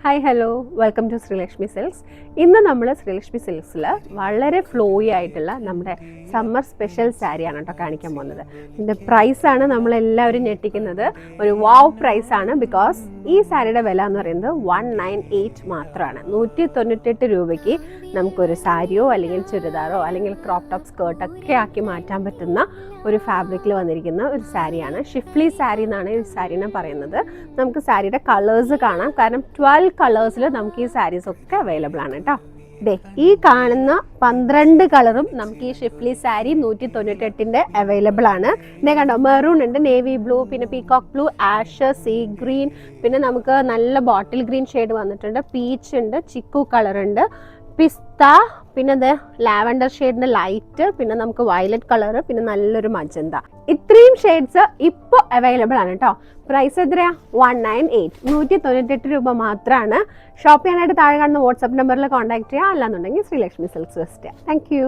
Hi hello welcome to Sreelakshmi silks. ഇന്ന് നമ്മൾ ശ്രീലക്ഷ്മി സിൽക്സിൽ വളരെ ഫ്ലോയി ആയിട്ടുള്ള നമ്മുടെ സമ്മർ സ്പെഷ്യൽ സാരിയാണ് കേട്ടോ കാണിക്കാൻ പോകുന്നത്. ഇതിൻ്റെ പ്രൈസാണ് നമ്മളെല്ലാവരും ഞെട്ടിക്കുന്നത്. ഒരു വാവ് പ്രൈസാണ്. ബിക്കോസ് ഈ സാരിയുടെ വില എന്ന് പറയുന്നത് 198 മാത്രമാണ്. 198 രൂപയ്ക്ക് നമുക്കൊരു സാരിയോ അല്ലെങ്കിൽ ചുരിദാറോ അല്ലെങ്കിൽ ക്രോപ്പ് ടോപ്പ് സ്കേർട്ടൊക്കെ ആക്കി മാറ്റാൻ പറ്റുന്ന ഒരു ഫാബ്രിക്കിൽ വന്നിരിക്കുന്ന ഒരു സാരിയാണ്. ഷിഫ്ലി സാരി എന്നാണ് ഈ സാരീനെ പറയുന്നത്. നമുക്ക് സാരിയുടെ കളേഴ്സ് കാണാം. കാരണം 12 കളേഴ്സിൽ നമുക്ക് ഈ സാരീസ് ഒക്കെ അവൈലബിൾ ആണ് കേട്ടോ. ഈ കാണുന്ന 12 കളറും നമുക്ക് ഈ ഷിഫ്ലി സാരി 198 അവൈലബിൾ ആണ്. കണ്ടോ, മെറൂൺ ഉണ്ട്, നേവി ബ്ലൂ, പിന്നെ peacock blue, ash, see green, പിന്നെ നമുക്ക് നല്ല ബോട്ടിൽ ഗ്രീൻ ഷെയ്ഡ് വന്നിട്ടുണ്ട്, പീച്ച് ഉണ്ട്, ചിക്കു കളർ ഉണ്ട്, പിസ്ത, പിന്നെ അത് ലാവൻഡർ ഷെയ്ഡിന്റെ ലൈറ്റ്, പിന്നെ നമുക്ക് വയലറ്റ് കളർ, പിന്നെ നല്ലൊരു മജന്ത. ഇത്രയും ഷെയ്ഡ്സ് ഇപ്പോൾ അവൈലബിൾ ആണ് കേട്ടോ. പ്രൈസ് എത്രയാ? 198, 198 രൂപ മാത്രമാണ്. ഷോപ്പ് ചെയ്യാനായിട്ട് താഴെ കാണുന്ന വാട്സ്ആപ്പ് നമ്പറിൽ കോൺടാക്ട് ചെയ്യുക. അല്ലാന്നുണ്ടെങ്കിൽ Sreelakshmi silks west. Thank you.